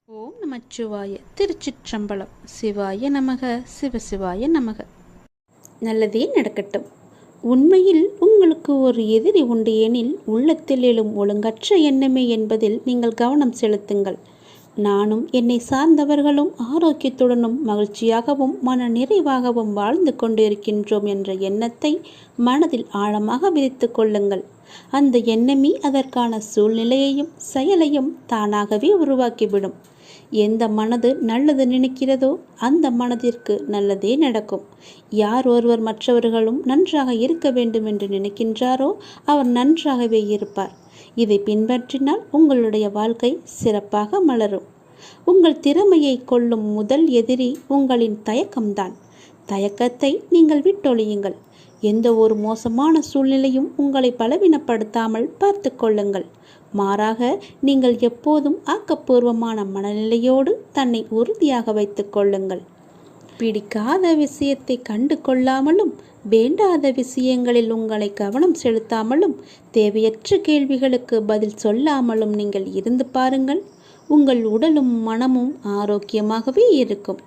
ஓம் நமச்சிவாய. திருச்சிற்றம்பலம். சிவாய நமக. சிவசிவாய நமக. நல்லதே நடக்கட்டும். உண்மையில் உங்களுக்கு ஒரு எதிரி உண்டு எனில் உள்ளத்தில் எழும் ஒழுங்கற்ற எண்ணமே என்பதில் நீங்கள் கவனம் செலுத்துங்கள். நானும் என்னை சார்ந்தவர்களும் ஆரோக்கியத்துடனும் மகிழ்ச்சியாகவும் மன நிறைவாகவும் வாழ்ந்து கொண்டிருக்கின்றோம் என்ற எண்ணத்தை மனதில் ஆழமாக விதித்து கொள்ளுங்கள். அந்த எண்ணமே அதற்கான சூழ்நிலையையும் செயலையும் தானாகவே உருவாக்கிவிடும். எந்த மனது நல்லது நினைக்கிறதோ அந்த மனதிற்கு நல்லதே நடக்கும். யார் ஒருவர் மற்றவர்களும் நன்றாக இருக்க வேண்டும் என்று நினைக்கின்றாரோ அவர் நன்றாகவே இருப்பார். இதை பின்பற்றினால் உங்களுடைய வாழ்க்கை சிறப்பாக மலரும். உங்கள் திறமையை கொல்லும் முதல் எதிரி உங்களின் தயக்கம்தான். தயக்கத்தை நீங்கள் விட்டொழியுங்கள். எந்த ஒரு மோசமான சூழ்நிலையும் உங்களை பலவீனப்படுத்தாமல் பார்த்து கொள்ளுங்கள். மாறாக நீங்கள் எப்போதும் ஆக்கப்பூர்வமான மனநிலையோடு தன்னை உறுதியாக வைத்துக் கொள்ளுங்கள். பிடிக்காத விஷயத்தை கண்டு கொள்ளாமலும் வேண்டாத விஷயங்களில் உங்களை கவனம் செலுத்தாமலும் தேவையற்ற கேள்விகளுக்கு பதில் சொல்லாமலும் நீங்கள் இருந்து பாருங்கள். உங்கள் உடலும் மனமும் ஆரோக்கியமாகவே இருக்கும்.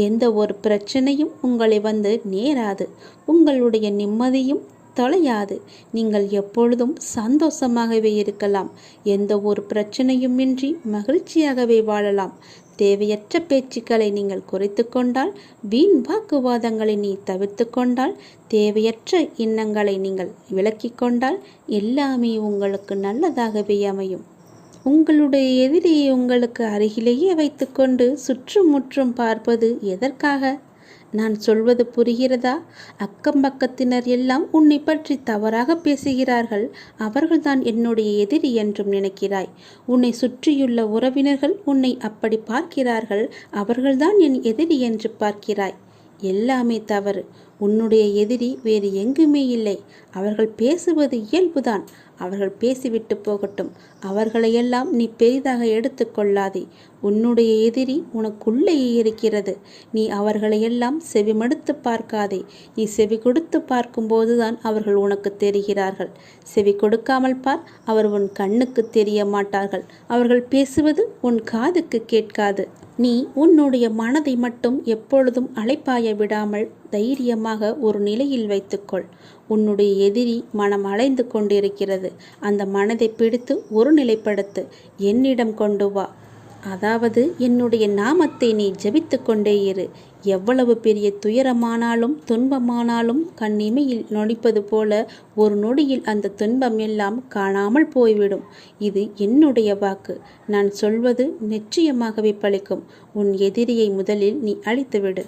எந்த ஒரு பிரச்சனையும் உங்களை வந்து நேராது. உங்களுடைய நிம்மதியும் தொலையாது. நீங்கள் எப்பொழுதும் சந்தோஷமாகவே இருக்கலாம். எந்த ஒரு பிரச்சனையுமின்றி மகிழ்ச்சியாகவே வாழலாம். தேவையற்ற பேச்சுக்களை நீங்கள் குறைத்து கொண்டால், வீண் வாக்குவாதங்களை நீ தவிர்த்து கொண்டால், தேவையற்ற எண்ணங்களை நீங்கள் விலக்கி கொண்டால் எல்லாமே உங்களுக்கு நல்லதாகவே அமையும். உங்களுடைய எதிரியை உங்களுக்கு அருகிலேயே வைத்துக்கொண்டு சுற்றுமுற்றும் பார்ப்பது எதற்காக? நான் சொல்வது புரிகிறதா? அக்கம் பக்கத்தினர் எல்லாம் உன்னை பற்றி தவறாக பேசுகிறார்கள். அவர்கள்தான் என்னுடைய எதிரி என்றும் நினைக்கிறாய். உன்னை சுற்றியுள்ள உறவினர்கள் உன்னை அப்படி பார்க்கிறார்கள். அவர்கள்தான் என் எதிரி என்று பார்க்கிறாய். எல்லாமே தவறு. உன்னுடைய எதிரி வேறு எங்குமே இல்லை. அவர்கள் பேசுவது இயல்புதான். அவர்கள் பேசிவிட்டு போகட்டும். அவர்களையெல்லாம் நீ பெரிதாக எடுத்து கொள்ளாதே. உன்னுடைய எதிரி உனக்குள்ளேயே இருக்கிறது. நீ அவர்களையெல்லாம் செவிமடுத்து பார்க்காதே. நீ செவி கொடுத்து பார்க்கும்போதுதான் அவர்கள் உனக்கு தெரிகிறார்கள். செவி கொடுக்காமல் பார், அவர் உன் கண்ணுக்கு தெரிய மாட்டார்கள். அவர்கள் பேசுவது உன் காதுக்கு கேட்காது. நீ உன்னுடைய மனதை மட்டும் எப்பொழுதும் அலைப்பாய விடாமல் தைரியமாக ஒரு நிலையில் வைத்துக்கொள். உன்னுடைய எதிரி மனம் அலைந்து கொண்டிருக்கிறது. அந்த மனதை பிடித்து ஒரு நிலைப்படுத்து. என்னிடம் கொண்டு வா. அதாவது என்னுடைய நாமத்தை நீ ஜபித்து கொண்டே இரு. எவ்வளவு பெரிய துயரமானாலும் துன்பமானாலும் கண்ணிமையில் நொடிப்பது போல ஒரு நொடியில் அந்த துன்பம் எல்லாம் காணாமல் போய்விடும். இது என்னுடைய வாக்கு. நான் சொல்வது நிச்சயமாகவே பலிக்கும். உன் எதிரியை முதலில் நீ அழித்துவிடு.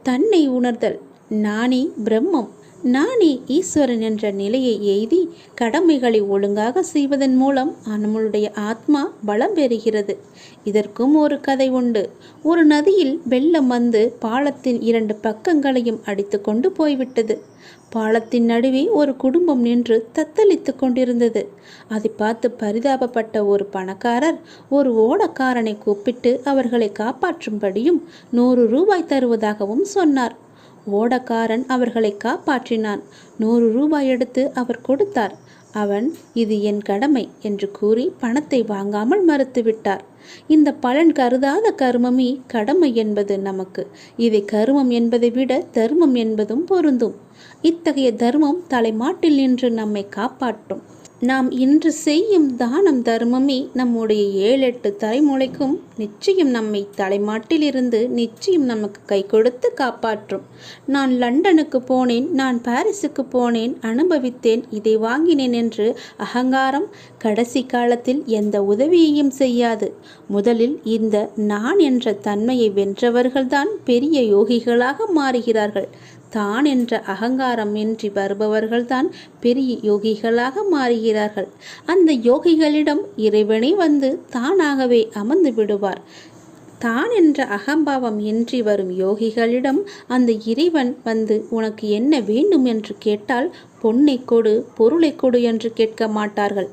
தன்னை உணர்தல். நானே பிரம்மம், நானே ஈஸ்வரன் என்ற நிலையை எய்தி கடமைகளை ஒழுங்காக செய்வதன் மூலம் நம்மளுடைய ஆத்மா பலம் பெறுகிறது. இதற்கும் ஒரு கதை உண்டு. ஒரு நதியில் வெள்ளம் வந்து பாலத்தின் 2 பக்கங்களையும் அடித்து கொண்டு போய்விட்டது. பாலத்தின் நடுவே ஒரு குடும்பம் நின்று தத்தளித்து கொண்டிருந்தது. அதை பார்த்து பரிதாபப்பட்ட ஒரு பணக்காரர் ஒரு ஓடக்காரனை கூப்பிட்டு அவர்களை காப்பாற்றும்படியும் 100 ரூபாய் தருவதாகவும் சொன்னார். ஓடக்காரன் அவர்களை காப்பாற்றினான். 100 ரூபாய் எடுத்து அவர் கொடுத்தார். அவன் இது என் கடமை என்று கூறி பணத்தை வாங்காமல் மறுத்துவிட்டார். இந்த பலன் கருதாத கர்மமே கடமை என்பது நமக்கு. இதை கர்மம் என்பதை விட தர்மம் என்பதும் பொருந்தும். இத்தகைய தர்மம் தலைமாட்டில் நின்று நம்மை காப்பாற்றும். நாம் இன்று செய்யும் தானம் தர்மமே நம்முடைய 7-8 தலைமுறைக்கும் நிச்சயம் நம்மை தலைமாட்டில் இருந்து நிச்சயம் நமக்கு கை கொடுத்து காப்பாற்றும். நான் லண்டனுக்கு போனேன், நான் பாரிஸுக்கு போனேன், அனுபவித்தேன், இதை வாங்கினேன் என்று அகங்காரம் கடைசி காலத்தில் எந்த உதவியையும் செய்யாது. முதலில் இந்த நான் என்ற தன்மையை வென்றவர்கள்தான் பெரிய யோகிகளாக மாறுகிறார்கள். தான் என்ற அகங்காரம் இன்றி வருபவர்கள்தான் பெரிய யோகிகளாக மாறுகிறார்கள். அந்த யோகிகளிடம் இறைவனே வந்து தானாகவே அமர்ந்து விடுவார். தான் என்ற அகம்பாவம் இன்றி வரும் யோகிகளிடம் அந்த இறைவன் வந்து உனக்கு என்ன வேண்டும் என்று கேட்டால் பொன்னை கொடு, பொருளை கொடு என்று கேட்க மாட்டார்கள்.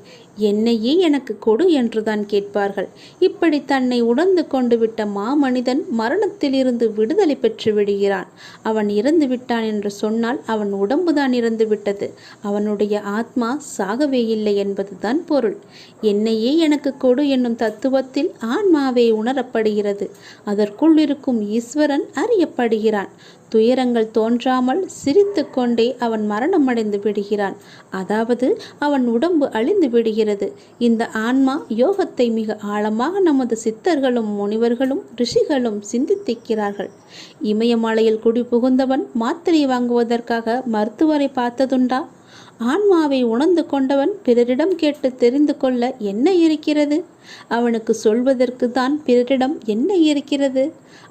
என்னையே எனக்கு கொடு என்றுதான் கேட்பார்கள். இப்படி தன்னை உணர்ந்து கொண்டு விட்ட மாமனிதன் மரணத்திலிருந்து விடுதலை பெற்று விடுகிறான். அவன் இறந்து விட்டான் என்று சொன்னால் அவன் உடம்புதான் இறந்து விட்டது, அவனுடைய ஆத்மா சாகவே இல்லை என்பதுதான் பொருள். என்னையே எனக்கு கொடு என்னும் தத்துவத்தில் ஆன்மாவே உணரப்படுகிறது. அதற்குள் இருக்கும் ஈஸ்வரன் அறியப்படுகிறான். துயரங்கள் தோன்றாமல் சிரித்து கொண்டே அவன் மரணமடைந்து விடுகிறான். அதாவது அவன் உடம்பு அழிந்து விடுகிறது. இந்த ஆன்மா யோகத்தை மிக ஆழமாக நமது சித்தர்களும் முனிவர்களும் ரிஷிகளும் சிந்தித்திருக்கிறார்கள். இமயமலையில் குடி புகுந்தவன் மாத்திரை வாங்குவதற்காக மருத்துவரை பார்த்ததுண்டா? ஆன்மாவை உணர்ந்து கொண்டவன் பிறரிடம் கேட்டு தெரிந்து கொள்ள என்ன இருக்கிறது? அவனுக்கு சொல்வதற்கு தான் பிறரிடம் என்ன இருக்கிறது?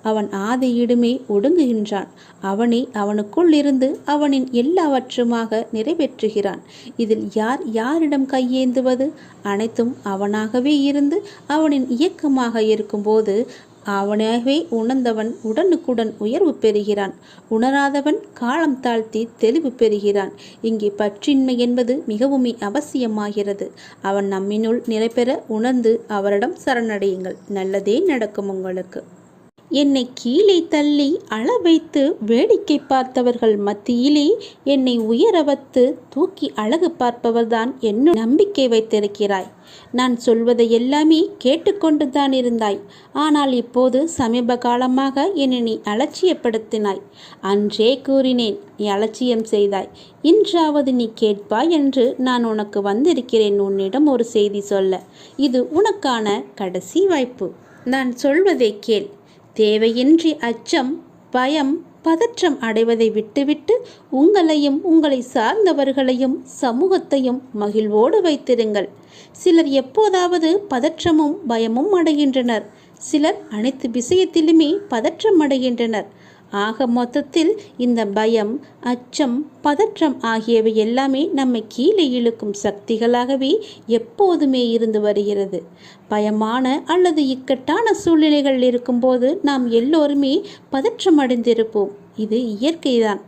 அவன் ஆதியிடுமே ஒடுங்குகின்றான். அவனே அவனுக்குள் இருந்து அவனின் எல்லாவற்றுமாக நிறைவேற்றுகிறான். இதில் யார் யாரிடம் கையேந்துவது? அனைத்தும் அவனாகவே இருந்து அவனின் இயக்கமாக இருக்கும்போது அவனாகவே உணர்ந்தவன் உடனுக்குடன் உயர்வு பெறுகிறான். உணராதவன் காலம் தாழ்த்தி தெளிவு பெறுகிறான். இங்கே பற்றின்மை என்பது மிகவும் அவசியமாகிறது. அவன் நம்மினுள் நிறைபெற உணர்ந்து அவரிடம் சரணடையுங்கள். நல்லதே நடக்கும் உங்களுக்கு. என்னை கீழே தள்ளி அள வைத்து வேடிக்கை பார்த்தவர்கள் மத்தியிலே என்னை உயர வைத்து தூக்கி அழகு பார்ப்பவர்தான் என்ன நம்பிக்கை வைத்திருக்கிறாய். நான் சொல்வதை எல்லாமே கேட்டுக்கொண்டுதான் இருந்தாய். ஆனால் இப்போது சமீப காலமாக என்னை நீ அலட்சியப்படுத்தினாய். அன்றே கூறினேன், நீ அலட்சியம் செய்தாய். இன்றாவது நீ கேட்பாய் என்று நான் உனக்கு வந்திருக்கிறேன் உன்னிடம் ஒரு செய்தி சொல்ல. இது உனக்கான கடைசி வாய்ப்பு. நான் சொல்வதை கேள். தேவையின்றி அச்சம், பயம், பதற்றம் அடைவதை விட்டுவிட்டு உங்களையும் உங்களை சார்ந்தவர்களையும் சமூகத்தையும் மகிழ்வோடு வைத்திருங்கள். சிலர் எப்போதாவது பதற்றமும் பயமும் அடைகின்றனர். சிலர் அனைத்து விஷயத்திலுமே பதற்றம் அடைகின்றனர். ஆக மொத்தத்தில் இந்த பயம், அச்சம், பதற்றம் ஆகியவை எல்லாமே நம்மை கீழே இழுக்கும் சக்திகளாகவே எப்போதுமே இருந்து வருகிறது. பயமான அல்லது இக்கட்டான சூழ்நிலைகள் இருக்கும்போது நாம் எல்லோருமே பதற்றம் அடைந்திருப்போம். இது இயற்கைதான்.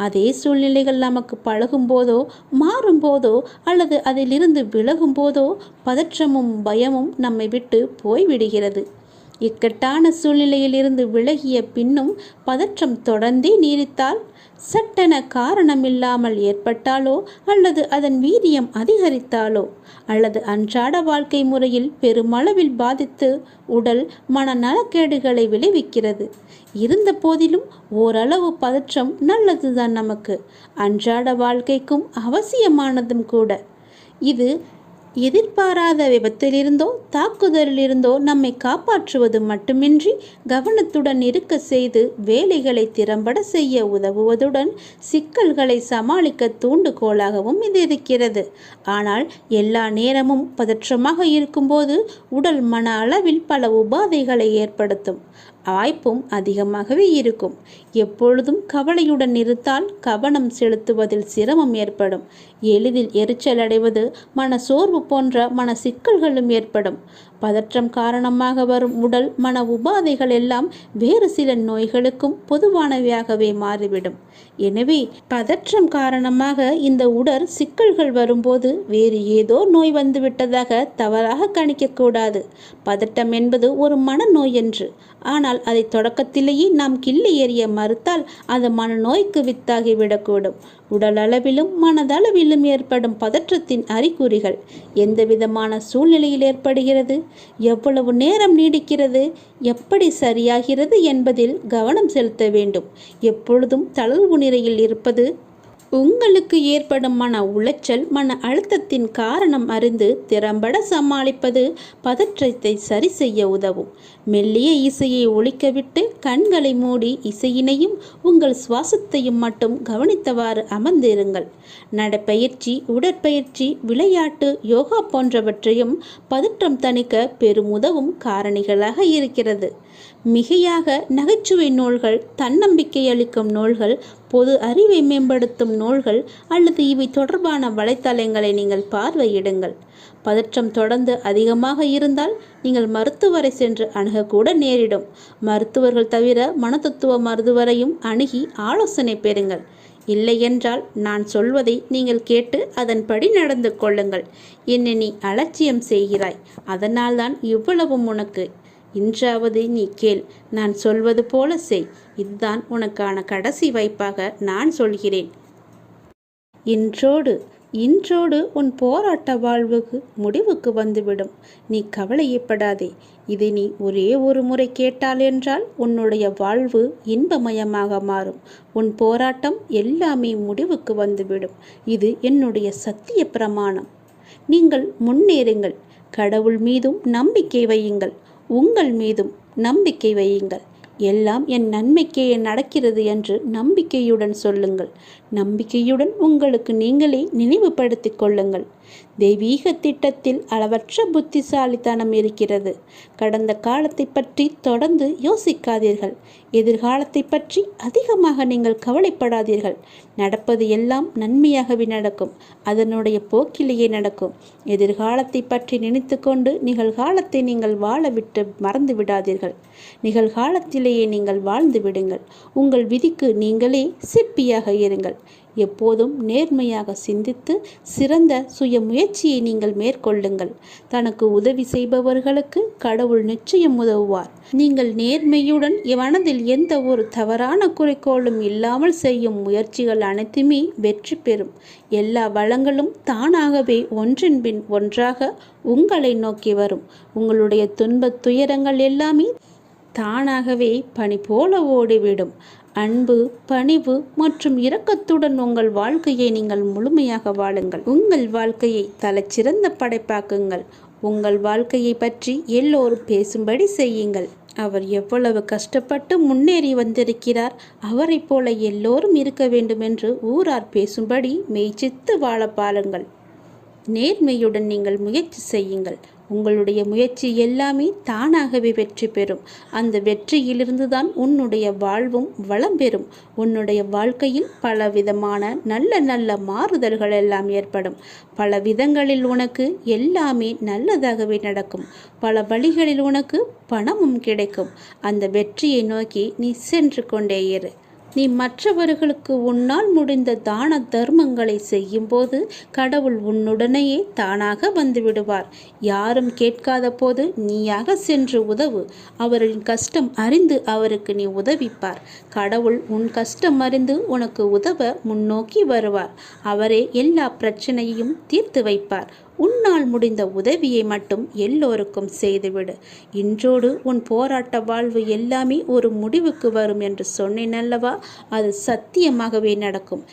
அதே சூழ்நிலைகள் நமக்கு பழகும்போதோ மாறும்போதோ அல்லது அதிலிருந்து விலகும் போதோ பதற்றமும் பயமும் நம்மை விட்டு போய்விடுகிறது. இக்கட்டான சூழ்நிலையில் இருந்து விலகிய பின்னும் பதற்றம் தொடர்ந்தே நீடித்தால், சட்டென காரணமில்லாமல் ஏற்பட்டாலோ அல்லது அதன் வீரியம் அதிகரித்தாலோ அல்லது அன்றாட வாழ்க்கை முறையில் பெருமளவில் பாதித்து உடல் மன நலக்கேடுகளை விளைவிக்கிறது. இருந்த போதிலும் ஓரளவு பதற்றம் நல்லதுதான். நமக்கு அன்றாட வாழ்க்கைக்கும் அவசியமானதும் கூட. இது எதிர்பாராத விபத்திலிருந்தோ தாக்குதலிலிருந்தோ நம்மை காப்பாற்றுவது மட்டுமின்றி கவனத்துடன் இருக்க செய்து வேலைகளை திறம்பட செய்ய உதவுவதுடன் சிக்கல்களை சமாளிக்க தூண்டுகோலாகவும் இது இருக்கிறது. ஆனால் எல்லா நேரமும் பதற்றமாக இருக்கும்போது உடல் மன அளவில் பல உபாதைகளை ஏற்படுத்தும் வாய்ப்பும் அதிகமாகவே இருக்கும். எப்பொழுதும் கவலையுடன் இருந்தால் கவனம் செலுத்துவதில் சிரமம் ஏற்படும். எளிதில் எரிச்சல் அடைவது, மன சோர்வு போன்ற மன சிக்கல்களும் ஏற்படும். பதற்றம் காரணமாக வரும் உடல் மன உபாதைகள் எல்லாம் வேறு சில நோய்களுக்கும் பொதுவானவையாகவே மாறிவிடும். எனவே பதற்றம் காரணமாக இந்த உடல் சிக்கல்கள் வரும்போது வேறு ஏதோ நோய் வந்துவிட்டதாக தவறாக கணிக்கக்கூடாது. பதட்டம் என்பது ஒரு மனநோய் என்று. ஆனால் அதை தொடக்கத்திலேயே நாம் கிள்ளி எறிய மறுத்தால் அது மனநோய்க்கு வித்தாகிவிடக்கூடும். உடல் அளவிலும் மனதளவிலும் ஏற்படும் பதற்றத்தின் அறிகுறிகள் எந்த விதமான சூழ்நிலையில் ஏற்படுகிறது, எவ்வளவு நேரம் நீடிக்கிறது, எப்படி சரியாகிறது என்பதில் கவனம் செலுத்த வேண்டும். எப்பொழுதும் தளர்வு நிலையில் இருப்பது, உங்களுக்கு ஏற்படும் மன உளைச்சல், மன அழுத்தத்தின் காரணம் அறிந்து திறம்பட சமாளிப்பது பதற்றத்தை சரி செய்ய உதவும். மெல்லிய இசையை ஒலிக்கவிட்டு கண்களை மூடி இசையினையும் உங்கள் சுவாசத்தையும் மட்டும் கவனித்தவாறு அமர்ந்திருங்கள். நடப்பயிற்சி, உடற்பயிற்சி, விளையாட்டு, யோகா போன்றவற்றையும் பதற்றம் தணிக்க பெருமுதவும் காரணிகளாக இருக்கிறது. மிகையாக நகைச்சுவை நூல்கள், தன்னம்பிக்கை அளிக்கும் நூல்கள், பொது அறிவை மேம்படுத்தும் நூல்கள் அல்லது இவை தொடர்பான வலைத்தளங்களை நீங்கள் பார்வையிடுங்கள். பதற்றம் தொடர்ந்து அதிகமாக இருந்தால் நீங்கள் மருத்துவரை சென்று அணுகக்கூட நேரிடும். மருத்துவர்கள் தவிர மனத்தத்துவ மருத்துவரையும் அணுகி ஆலோசனை பெறுங்கள். இல்லையென்றால் நான் சொல்வதை நீங்கள் கேட்டு அதன்படி நடந்து கொள்ளுங்கள். என்னை நீ அலட்சியம் செய்கிறாய், அதனால்தான் இவ்வளவும் உனக்கு. இன்றாவது நீ கேள், நான் சொல்வது போல செய். இதுதான் உனக்கான கடைசி வாய்ப்பாக நான் சொல்கிறேன். இன்றோடு உன் போராட்ட வாழ்வுக்கு முடிவுக்கு வந்துவிடும். நீ கவலையப்படாதே. இதை நீ ஒரே ஒரு முறை கேட்டால் என்றால் உன்னுடைய வாழ்வு இன்பமயமாக மாறும். உன் போராட்டம் எல்லாமே முடிவுக்கு வந்துவிடும். இது என்னுடைய சத்திய பிரமாணம். நீங்கள் முன்னேறுங்கள். கடவுள் மீதும் நம்பிக்கை வையுங்கள். உங்கள் மீதும் நம்பிக்கை வையுங்கள். எல்லாம் என் நன்மைக்கே நடக்கிறது என்று நம்பிக்கையுடன் சொல்லுங்கள். நம்பிக்கையுடன் உங்களுக்கு நீங்களே நினைவுபடுத்திக் கொள்ளுங்கள். தெய்வீக திட்டத்தில் அளவற்ற புத்திசாலித்தனம் இருக்கிறது. கடந்த காலத்தை பற்றி தொடர்ந்து யோசிக்காதீர்கள். எதிர்காலத்தை பற்றி அதிகமாக நீங்கள் கவலைப்படாதீர்கள். நடப்பது எல்லாம் நன்மையாகவே நடக்கும். அதனுடைய போக்கிலேயே நடக்கும். எதிர்காலத்தை பற்றி நினைத்து கொண்டு நிகழ்காலத்தை நீங்கள் வாழ விட்டு மறந்து விடாதீர்கள். நிகழ்காலத்திலேயே நீங்கள் வாழ்ந்து விடுங்கள். உங்கள் விதிக்கு நீங்களே சிற்பியாக இருங்கள். எப்போதும் நேர்மையாக சிந்தித்து சிறந்த சுய முயற்சியை நீங்கள் மேற்கொள்ளுங்கள். தனக்கு உதவி செய்பவர்களுக்கு கடவுள் நிச்சயம் உதவுவார். நீங்கள் நேர்மையுடன் மனதில் எந்த ஒரு தவறான குறிக்கோளும் இல்லாமல் செய்யும் முயற்சிகள் அனைத்துமே வெற்றி பெறும். எல்லா வளங்களும் தானாகவே ஒன்றின் பின் ஒன்றாக உங்களை நோக்கி வரும். உங்களுடைய துன்பத் துயரங்கள் எல்லாமே தானாகவே பனி போல ஓடிவிடும். அன்பு, பணிவு மற்றும் இரக்கத்துடன் உங்கள் வாழ்க்கையை நீங்கள் முழுமையாக வாழுங்கள். உங்கள் வாழ்க்கையை தலைச்சிறந்த படைப்பாக்குங்கள். உங்கள் வாழ்க்கையை பற்றி எல்லோரும் பேசும்படி செய்யுங்கள். அவர் எவ்வளவு கஷ்டப்பட்டு முன்னேறி வந்திருக்கிறார், அவரை போல எல்லோரும் இருக்க வேண்டும் என்று ஊரார் பேசும்படி மெய்ச்சித்து வாழ பாருங்கள். நேர்மையுடன் நீங்கள் முயற்சி செய்யுங்கள். உங்களுடைய முயற்சி எல்லாமே தானாகவே வெற்றி பெறும். அந்த வெற்றியிலிருந்து தான் உன்னுடைய வாழ்வும் வளம் பெறும். உன்னுடைய வாழ்க்கையில் பலவிதமான நல்ல நல்ல மாறுதல்கள் எல்லாம் ஏற்படும். பல விதங்களில் உனக்கு எல்லாமே நல்லதாகவே நடக்கும். பல வழிகளில் உனக்கு பணமும் கிடைக்கும். அந்த வெற்றியை நோக்கி நீ சென்று கொண்டே இரு. நீ மற்றவர்களுக்கு உன்னால் முடிந்த தான தர்மங்களை செய்யும்போது கடவுள் உன்னுடனேயே தானாக வந்து விடுவார். யாரும் கேட்காத போது நீயாக சென்று உதவு. அவரின் கஷ்டம் அறிந்து அவருக்கு நீ உதவிப்பார். கடவுள் உன் கஷ்டம் அறிந்து உனக்கு உதவ முன்னோக்கி வருவார். அவரே எல்லா பிரச்சனையையும் தீர்த்து வைப்பார். உன்னால் முடிந்த உதவியை மட்டும் எல்லோருக்கும் செய்துவிடு. இன்றோடு உன் போராட்ட வாழ்வு எல்லாமே ஒரு முடிவுக்கு வரும் என்று சொன்னேன் அல்லவா? அது சத்தியமாகவே நடக்கும்.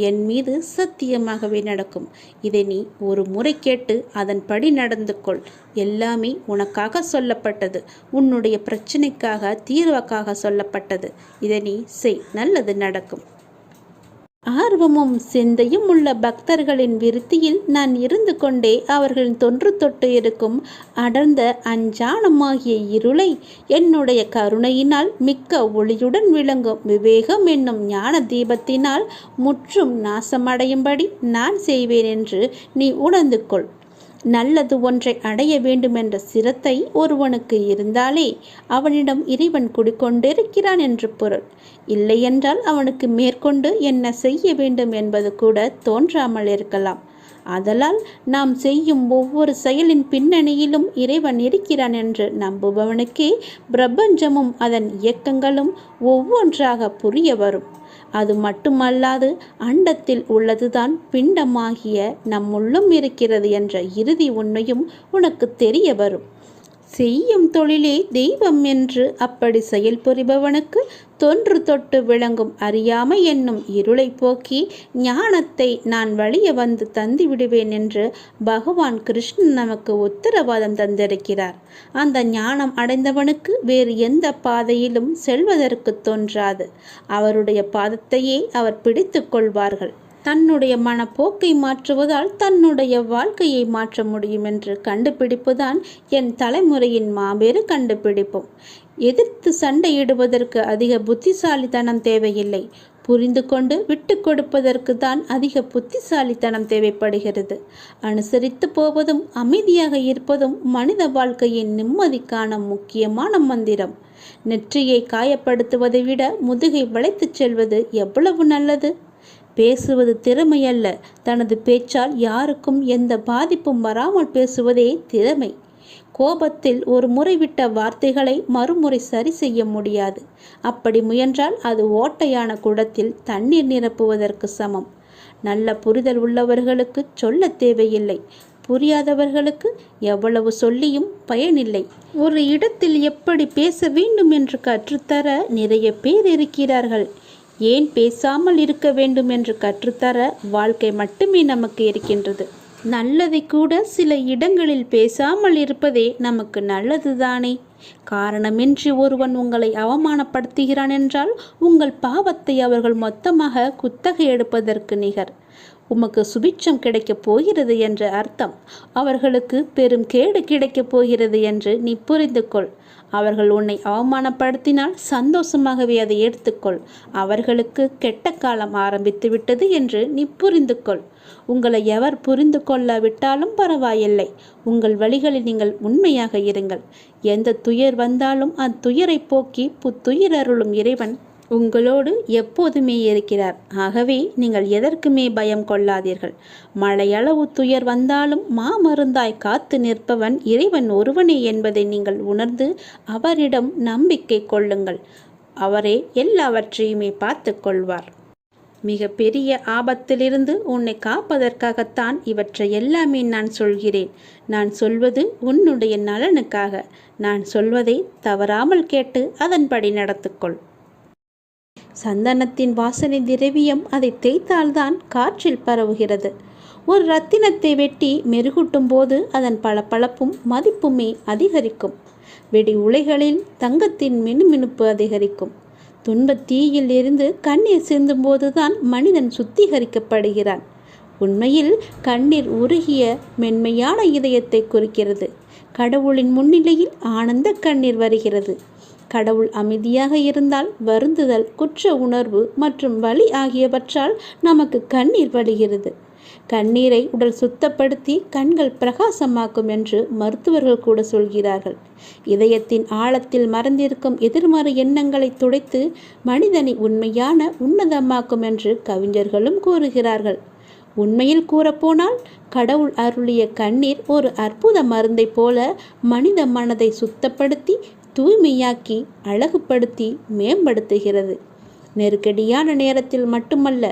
என் மீது சத்தியமாகவே நடக்கும். இதை நீ ஒரு முறை கேட்டு அதன்படி நடந்து கொள். எல்லாமே உனக்காக சொல்லப்பட்டது. உன்னுடைய பிரச்சனைக்காக, தீர்வுக்காக சொல்லப்பட்டது. இதை நீ செய், நல்லது நடக்கும். ஆர்வமும் சிந்தையும் உள்ள பக்தர்களின் விருத்தியில் நான் இருந்து கொண்டே அவர்களின் தொன்று தொட்டு இருக்கும் அடர்ந்த அஞ்ஞானமாகிய இருளை என்னுடைய கருணையினால் மிக்க ஒளியுடன் விளங்கும் விவேகம் என்னும் ஞான தீபத்தினால் முற்றும் நாசமடையும்படி நான் செய்வேன் என்று நீ உணர்ந்து கொள். நல்லது ஒன்றை அடைய வேண்டுமென்ற சிரத்தை ஒருவனுக்கு இருந்தாலே அவனிடம் இறைவன் குடிக்கொண்டிருக்கிறான் என்று பொருள். இல்லையென்றால் அவனுக்கு மேற்கொண்டு என்ன செய்ய வேண்டும் என்பது கூட தோன்றாமல் இருக்கலாம். ஆதலால் நாம் செய்யும் ஒவ்வொரு செயலின் பின்னணியிலும் இறைவன் இருக்கிறான் என்று நம்புபவனுக்கே பிரபஞ்சமும் அதன் இயக்கங்களும் ஒவ்வொன்றாக புரிய வரும். அது மட்டுமல்லாது அண்டத்தில் உள்ளதுதான் பிண்டமாகிய நம்முள்ளும் இருக்கிறது என்ற இறுதி உண்மையும் உனக்கு தெரிய வரும். செய்யும் தொழிலே தெய்வம் என்று அப்படி செயல்புரிபவனுக்கு தொன்று தொட்டு விளங்கும் அறியாமை என்னும் இருளை போக்கி ஞானத்தை நான் வழிய வந்து தந்துவிடுவேன் என்று பகவான் கிருஷ்ணன் நமக்கு உத்தரவாதம் தந்திருக்கிறார். அந்த ஞானம் அடைந்தவனுக்கு வேறு எந்த பாதையிலும் செல்வதற்கு தோன்றாது. அவருடைய பாதத்தையே அவர் பிடித்து கொள்வார்கள். தன்னுடைய மனப்போக்கை மாற்றுவதால் தன்னுடைய வாழ்க்கையை மாற்ற முடியும் என்று கண்டுபிடிப்புதான் என் தலைமுறையின் மாபெரும் கண்டுபிடிப்பும். எதிர்த்து சண்டையிடுவதற்கு அதிக புத்திசாலித்தனம் தேவையில்லை. புரிந்து கொண்டு விட்டு கொடுப்பதற்கு தான் அதிக புத்திசாலித்தனம் தேவைப்படுகிறது. அனுசரித்து போவதும் அமைதியாக இருப்பதும் மனித வாழ்க்கையின் நிம்மதிக்கான முக்கியமான மந்திரம். நெற்றியை காயப்படுத்துவதை விட முதுகை வளைத்துச் செல்வது எவ்வளவு நல்லது. பேசுவது திறமையல்ல, தனது பேச்சால் யாருக்கும் எந்த பாதிப்பும் வராமல் பேசுவதே திறமை. கோபத்தில் ஒரு முறை விட்ட வார்த்தைகளை மறுமுறை சரி செய்ய முடியாது. அப்படி முயன்றால் அது ஓட்டையான குடத்தில் தண்ணீர் நிரப்புவதற்கு சமம். நல்ல புரிதல் உள்ளவர்களுக்கு சொல்ல தேவையில்லை. புரியாதவர்களுக்கு எவ்வளவு சொல்லியும் பயனில்லை. ஒரு இடத்தில் எப்படி பேச வேண்டும் என்று கற்றுத்தர நிறைய பேர் இருக்கிறார்கள். ஏன் பேசாமல் இருக்க வேண்டும் என்று கற்றுத்தர வாழ்க்கை மட்டுமே நமக்கு இருக்கின்றது. நல்லதை கூட சில இடங்களில் பேசாமல் இருப்பதே நமக்கு நல்லதுதானே. காரணமின்றி ஒருவன் உங்களை அவமானப்படுத்துகிறான் என்றால் உங்கள் பாவத்தை அவர்கள் மொத்தமாக குத்தகை எடுப்பதற்கு நிகர். உமக்கு சுபிட்சம் கிடைக்கப் போகிறது என்ற அர்த்தம். அவர்களுக்கு பெரும் கேடு கிடைக்கப் போகிறது என்று நீ புரிந்து கொள். அவர்கள் உன்னை அவமானப்படுத்தினால் சந்தோஷமாகவே அதை எடுத்துக்கொள். அவர்களுக்கு கெட்ட காலம் ஆரம்பித்து விட்டது என்று நீ புரிந்து கொள். உங்களை எவர் புரிந்து கொள்ளாவிட்டாலும் பரவாயில்லை. உங்கள் வழிகளில் நீங்கள் உண்மையாக இருங்கள். எந்த துயர் வந்தாலும் அத்துயரை போக்கி புத்துயிர் அருளும் இறைவன் உங்களோடு எப்போதுமே இருக்கிறார். ஆகவே நீங்கள் எதற்குமே பயம் கொள்ளாதீர்கள். மழையளவு துயர் வந்தாலும் மாமருந்தாய் காத்து நிற்பவன் இறைவன் ஒருவனே என்பதை நீங்கள் உணர்ந்து அவரிடம் நம்பிக்கை கொள்ளுங்கள். அவரே எல்லாவற்றையுமே பார்த்து கொள்வார். மிக பெரிய ஆபத்திலிருந்து உன்னை காப்பதற்காகத்தான் இவற்றை எல்லாமே நான் சொல்கிறேன். நான் சொல்வது உன்னுடைய நலனுக்காக. நான் சொல்வதை தவறாமல் கேட்டு அதன்படி நடத்துக்கொள். சந்தனத்தின் வாசனை திரவியம் அதை தேய்த்தால்தான் காற்றில் பரவுகிறது. ஒரு ரத்தினத்தை வெட்டி மெருகூட்டும் போது அதன் பளபளப்பும் மதிப்புமே அதிகரிக்கும். வெடி உலைகளில் தங்கத்தின் மினுமினுப்பு அதிகரிக்கும். துன்பத் தீயில் இருந்து கண்ணீர் சிந்தும் போதுதான் மனிதன் சுத்திகரிக்கப்படுகிறான். உண்மையில் கண்ணீர் உருகிய மென்மையான இதயத்தை குறிக்கிறது. கடவுளின் முன்னிலையில் ஆனந்த கண்ணீர் வருகிறது. கடவுள் அமைதியாக இருந்தால் வருந்துதல், குற்ற உணர்வு மற்றும் வலி ஆகியவற்றால் நமக்கு கண்ணீர் வழிகிறது. கண்ணீரை உடல் சுத்தப்படுத்தி கண்கள் பிரகாசமாக்கும் என்று மருத்துவர்கள் கூட சொல்கிறார்கள். இதயத்தின் ஆழத்தில் மறைந்திருக்கும் எதிர்மறை எண்ணங்களை துடைத்து மனிதனை உண்மையான உன்னதமாக்கும் என்று கவிஞர்களும் கூறுகிறார்கள். உண்மையில் கூறப்போனால் கடவுள் அருளிய கண்ணீர் ஒரு அற்புத மருந்தை போல மனித மனதை சுத்தப்படுத்தி தூய்மையாக்கி அழகுபடுத்தி மேம்படுத்துகிறது. நெருக்கடியான நேரத்தில் மட்டுமல்ல,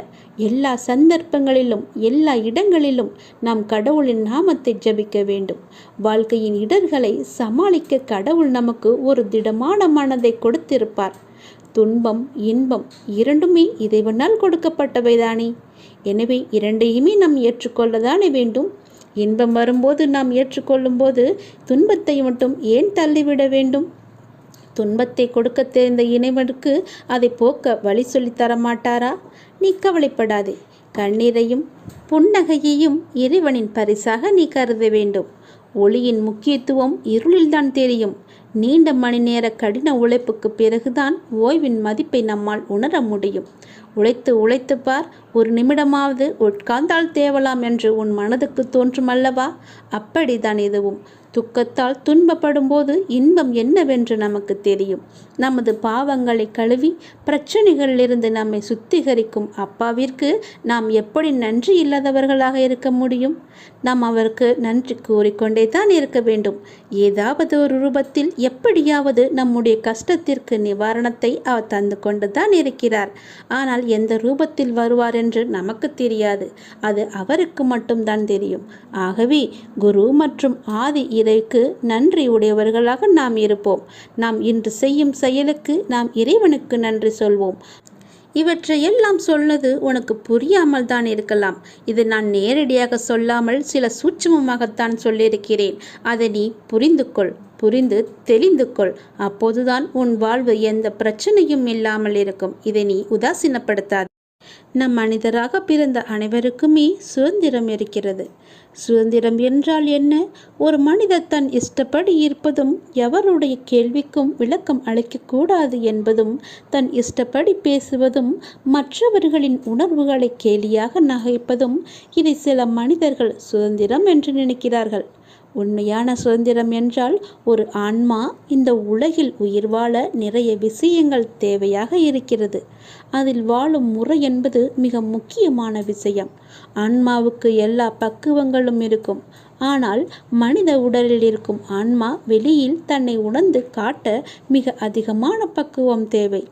எல்லா சந்தர்ப்பங்களிலும் எல்லா இடங்களிலும் நாம் கடவுளின் நாமத்தை ஜபிக்க வேண்டும். வாழ்க்கையின் இடர்களை சமாளிக்க கடவுள் நமக்கு ஒரு திடமான மனதை கொடுத்திருப்பார். துன்பம் இன்பம் இரண்டுமே இறைவனால் கொடுக்கப்பட்டவைதானே. எனவே இரண்டையுமே நாம் ஏற்றுக்கொள்ளதானே வேண்டும். இன்பம் வரும்போது நாம் ஏற்றுக்கொள்ளும் போது துன்பத்தை மட்டும் ஏன் தள்ளிவிட வேண்டும்? துன்பத்தை கொடுக்க தெரிந்த இறைவனுக்கு அதை போக்க வழி சொல்லித்தர மாட்டாரா? நீ கவலைப்படாதே. கண்ணீரையும் புன்னகையையும் இறைவனின் பரிசாக நீ கருத வேண்டும். ஒளியின் முக்கியத்துவம் இருளில்தான் தெரியும். நீண்ட மணி நேர கடின உழைப்புக்கு பிறகுதான் ஓய்வின் மதிப்பை நம்மால் உணர முடியும். உழைத்து உழைத்து பார், ஒரு நிமிடமாவது உட்கார்ந்தால் தேவலாம் என்று உன் மனதுக்கு தோன்றும் அல்லவா? அப்படித்தான் இதுவும். துக்கத்தால் துன்பப்படும் போது இன்பம் என்னவென்று நமக்கு தெரியும். நமது பாவங்களை கழுவி பிரச்சனைகளிலிருந்து நம்மை சுத்திகரிக்கும் அப்பாவிற்கு நாம் எப்படி நன்றி இல்லாதவர்களாக இருக்க முடியும்? நாம் அவருக்கு நன்றி கூறிக்கொண்டே தான் இருக்க வேண்டும். ஏதாவது ஒரு ரூபத்தில் எப்படியாவது நம்முடைய கஷ்டத்திற்கு நிவாரணத்தை அவர் தந்து கொண்டு தான் இருக்கிறார். ஆனால் எந்த ரூபத்தில் வருவார் என்று நமக்கு தெரியாது. அது அவருக்கு மட்டும்தான் தெரியும். ஆகவே குரு மற்றும் ஆதி இறைக்கு நன்றி உடையவர்களாக நாம் இருப்போம். நாம் இன்று செய்யும் செயலுக்கு நாம் இறைவனுக்கு நன்றி சொல்வோம். இவற்றையெல்லாம் சொன்னது உனக்கு புரியாமல் தான் இருக்கலாம். இது நான் நேரடியாக சொல்லாமல் சில சூட்சுமமாகத்தான் சொல்லியிருக்கிறேன். அதை நீ புரிந்து தெளிந்து கொள். அப்போதுதான் உன் வாழ்வு எந்த பிரச்சனையும் இல்லாமல் இருக்கும். இதை நீ உதாசீனப்படுத்தாது. நம் மனிதராக பிறந்த அனைவருக்குமே சுதந்திரம் இருக்கிறது. சுதந்திரம் என்றால் என்ன? ஒரு மனிதர் தன் இஷ்டப்படி இருப்பதும், எவருடைய கேள்விக்கும் விளக்கம் அளிக்கக்கூடாது என்பதும், தன் இஷ்டப்படி பேசுவதும், மற்றவர்களின் உணர்வுகளை கேலியாக நகைப்பதும், இதை சில மனிதர்கள் சுதந்திரம் என்று நினைக்கிறார்கள். உண்மையான சுதந்திரம் என்றால் ஒரு ஆன்மா இந்த உலகில் உயிர் வாழ நிறைய விஷயங்கள் தேவையாக இருக்கிறது. அதில் வாழும் முறை என்பது மிக முக்கியமான விஷயம். ஆன்மாவுக்கு எல்லா பக்குவங்களும் இருக்கும். ஆனால் மனித உடலில் இருக்கும் ஆன்மா வெளியில் தன்னை உணர்ந்து காட்ட மிக அதிகமான பக்குவம் தேவை.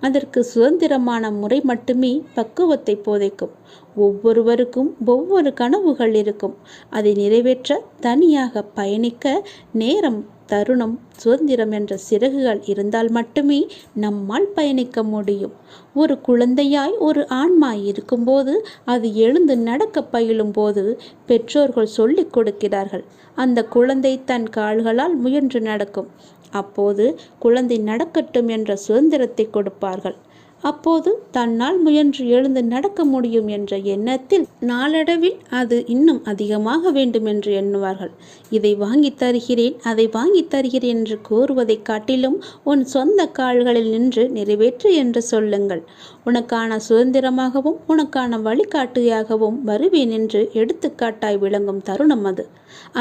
அதற்கு சுதந்திரமான முறை மட்டுமே பக்குவத்தை போதைக்கும். ஒவ்வொருவருக்கும் ஒவ்வொரு கனவுகள் இருக்கும். அதை நிறைவேற்ற தனியாக பயணிக்க நேரம், தருணம், சுதந்திரம் என்ற சிறகுகள் இருந்தால் மட்டுமே நம்மால் பயணிக்க முடியும். ஒரு குழந்தையாய் ஒரு ஆன்மா இருக்கும்போது, அது எழுந்து நடக்க பயிலும் போது பெற்றோர்கள் சொல்லிக் கொடுக்கிறார்கள். அந்த குழந்தை தன் கால்களால் முயன்று நடக்கும். அப்போது குழந்தை நடக்கட்டும் என்ற சுதந்திரத்தை கொடுப்பார்கள். அப்போது தன்னால் முயன்று எழுந்து நடக்க முடியும் என்ற எண்ணத்தில் நாளடைவில் அது இன்னும் அதிகமாக வேண்டும் என்று எண்ணுவார்கள். இதை வாங்கி தருகிறேன், அதை வாங்கி தருகிறேன் என்று கூறுவதை காட்டிலும் உன் சொந்த கால்களில் நின்று நிறைவேற்று என்று சொல்லுங்கள். உனக்கான சுதந்திரமாகவும் உனக்கான வழிகாட்டியாகவும் வருவேன் என்று எடுத்துக்காட்டாய் விளங்கும் தருணம் அது.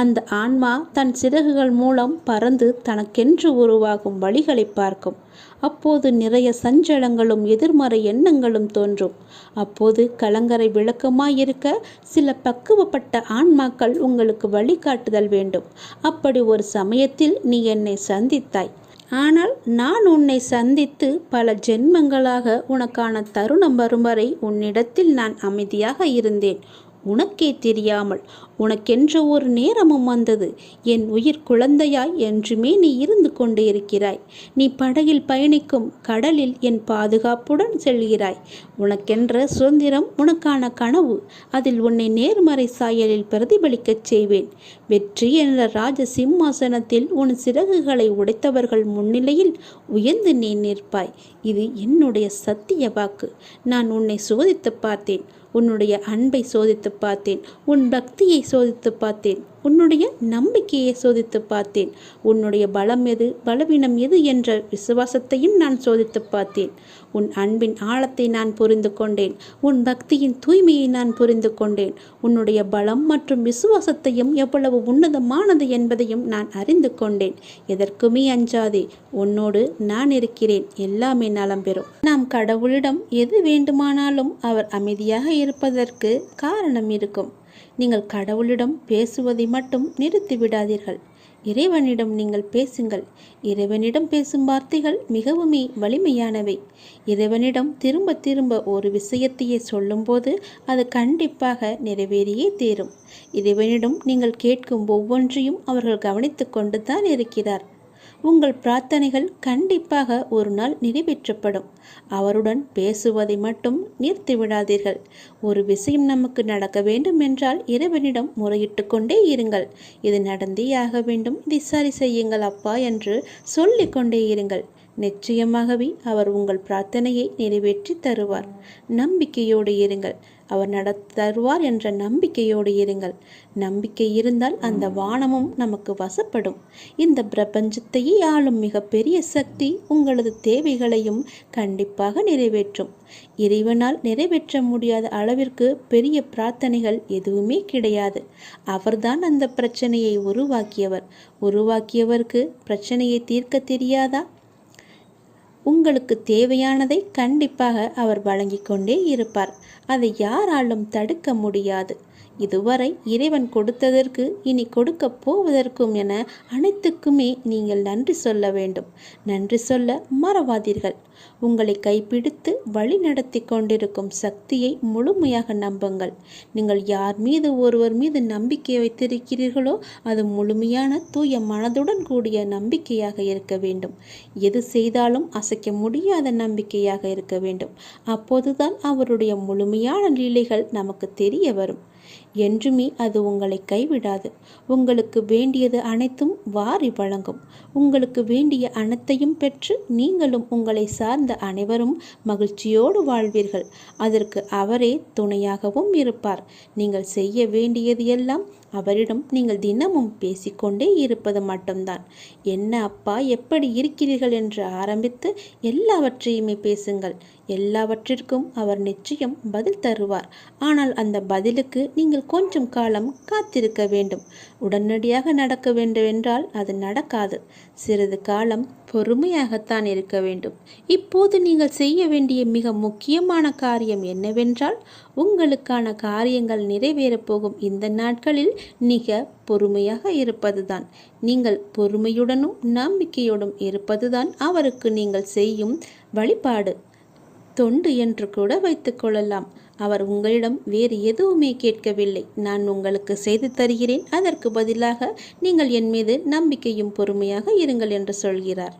அந்த ஆன்மா தன் சிறகுகள் மூலம் பறந்து தனக்கென்று உருவாகும் வழிகளை பார்க்கும். அப்போது நிறைய சஞ்சலங்களும் எதிர்மறை எண்ணங்களும் தோன்றும். அப்போது கலங்கரை விளக்கமாயிருக்க சில பக்குவப்பட்ட ஆன்மாக்கள் உங்களுக்கு வழிகாட்டுதல் வேண்டும். அப்படி ஒரு சமயத்தில் நீ என்னை சந்தித்தாய். ஆனால் நான் உன்னை சந்தித்து பல ஜென்மங்களாக உனக்கான தருணம் வரும் வரை உன்னிடத்தில் நான் அமைதியாக இருந்தேன். உனக்கே தெரியாமல் உனக்கென்ற ஒரு நேரமும் வந்தது. என் உயிர் குழந்தையாய் என்றுமே நீ இருந்து கொண்டு இருக்கிறாய். நீ படகில் பயணிக்கும் கடலில் என் பாதுகாப்புடன் செல்கிறாய். உனக்கென்ற சுதந்திரம், உனக்கான கனவு. அதில் உன்னை நேர்மறை சாயலில் பிரதிபலிக்கச் செய்வேன். வெற்றி என்ற ராஜ சிம்மாசனத்தில் உன் சிறகுகளை உடைத்தவர்கள் முன்னிலையில் உயர்ந்து நீ நிற்பாய். இது என்னுடைய சத்திய வாக்கு. நான் உன்னை சோதித்து பார்த்தேன். உன்னுடைய அன்பை சோதித்து பார்த்தேன். உன் பக்தியை சோதித்து பார்த்தேன். உன்னுடைய நம்பிக்கையை சோதித்து பார்த்தேன். உன்னுடைய பலம் எது, பலவீனம் எது என்ற விசுவாசத்தையும் நான் சோதித்து பார்த்தேன். உன் அன்பின் ஆழத்தை நான் புரிந்து கொண்டேன். உன் பக்தியின் தூய்மையை நான் புரிந்து கொண்டேன். உன்னுடைய பலம் மற்றும் விசுவாசத்தையும் எவ்வளவு உன்னதமானது என்பதையும் நான் அறிந்து கொண்டேன். எதற்குமே அஞ்சாதே, உன்னோடு நான் இருக்கிறேன். எல்லாமே நலம் பெறும். நாம் கடவுளிடம் எது வேண்டுமானாலும் அவர் அமைதியாக இருப்பதற்கு காரணம் இருக்கும். நீங்கள் கடவுளிடம் பேசுவதை மட்டும் நிறுத்திவிடாதீர்கள். இறைவனிடம் நீங்கள் பேசுங்கள். இறைவனிடம் பேசும் வார்த்தைகள் மிகவுமே வலிமையானவை. இறைவனிடம் திரும்ப திரும்ப ஒரு விஷயத்தையே சொல்லும்போது அது கண்டிப்பாக நிறைவேறியே தீரும். இறைவனிடம் நீங்கள் கேட்கும் ஒவ்வொன்றையும் அவர்கள் கவனித்து கொண்டு தான் இருக்கிறார். உங்கள் பிரார்த்தனைகள் கண்டிப்பாக ஒரு நாள் நிறைவேற்றப்படும். அவருடன் பேசுவதை மட்டும் நிறுத்திவிடாதீர்கள். ஒரு விஷயம் நமக்கு நடக்க வேண்டும் என்றால் இறைவனிடம் முறையிட்டு கொண்டே இருங்கள். இது நடந்தே ஆக வேண்டும், இதை சரி செய்யுங்கள் அப்பா என்று சொல்லிக் கொண்டே இருங்கள். நிச்சயமாகவே அவர் உங்கள் பிரார்த்தனையை நிறைவேற்றி தருவார். நம்பிக்கையோடு இருங்கள். அவர் தருவார் என்ற நம்பிக்கையோடு இருங்கள். நம்பிக்கை இருந்தால் அந்த வானமும் நமக்கு வசப்படும். இந்த பிரபஞ்சத்தையே ஆளும் மிகப்பெரிய சக்தி உங்களது தேவைகளையும் கண்டிப்பாக நிறைவேற்றும். இறைவனால் நிறைவேற்ற முடியாத அளவிற்கு பெரிய பிரார்த்தனைகள் எதுவுமே கிடையாது. அவர்தான் அந்த பிரச்சனையை உருவாக்கியவர். உருவாக்கியவருக்கு பிரச்சனையை தீர்க்க தெரியாதா? உங்களுக்கு தேவையானதை கண்டிப்பாக அவர் வழங்கிக் கொண்டே இருப்பார். அதை யாராலும் தடுக்க முடியாது. இதுவரை இறைவன் கொடுத்ததற்கு இனி கொடுக்க போவதற்கும் என அனைத்துக்குமே நீங்கள் நன்றி சொல்ல வேண்டும். நன்றி சொல்ல மறவாதீர்கள். உங்களை கைப்பிடித்து வழி நடத்தி கொண்டிருக்கும் சக்தியை முழுமையாக நம்புங்கள். நீங்கள் யார் மீது ஒருவர் மீது நம்பிக்கை வைத்திருக்கிறீர்களோ அது முழுமையான தூய மனதுடன் கூடிய நம்பிக்கையாக இருக்க வேண்டும். எது செய்தாலும் அசைக்க முடியாத நம்பிக்கையாக இருக்க வேண்டும். அப்போதுதான் அவருடைய முழுமையான லீலைகள் நமக்கு தெரிய வரும். என்றுமே அது உங்களை கைவிடாது. உங்களுக்கு வேண்டியது அனைத்தும் வாரி வழங்கும். உங்களுக்கு வேண்டிய அனைத்தையும் பெற்று நீங்களும் உங்களை சார்ந்த அனைவரும் மகிழ்ச்சியோடு வாழ்வீர்கள். அதற்கு அவரே துணையாகவும் இருப்பார். நீங்கள் செய்ய வேண்டியது எல்லாம் அவரிடம் நீங்கள் தினமும் பேசிக்கொண்டே இருப்பது மட்டும்தான். என்ன அப்பா, எப்படி இருக்கிறீர்கள் என்று ஆரம்பித்து எல்லாவற்றையுமே பேசுங்கள். எல்லாவற்றிற்கும் அவர் நிச்சயம் பதில் தருவார். ஆனால் அந்த பதிலுக்கு நீங்கள் நீங்கள் கொஞ்சம் காலம் காத்திருக்க வேண்டும். உடனடியாக நடக்க வேண்டுமென்றால் அது நடக்காது. சிறிது காலம் பொறுமையாகத்தான் இருக்க வேண்டும். இப்போது நீங்கள் செய்ய வேண்டிய மிக முக்கியமான காரியம் என்னவென்றால், உங்களுக்கான காரியங்கள் நிறைவேறப் போகும் இந்த நாட்களில் மிக பொறுமையாக இருப்பதுதான். நீங்கள் பொறுமையுடனும் நம்பிக்கையுடன் இருப்பதுதான் அவருக்கு நீங்கள் செய்யும் வழிபாடு, தொண்டு என்று கூட வைத்துக் கொள்ளலாம். அவர் உங்களிடம் வேறு எதுவுமே கேட்கவில்லை. நான் உங்களுக்கு செய்து தருகிறேன், அதற்கு பதிலாக நீங்கள் என் மீது நம்பிக்கையும் பொறுமையாக இருங்கள் என்று சொல்கிறார்.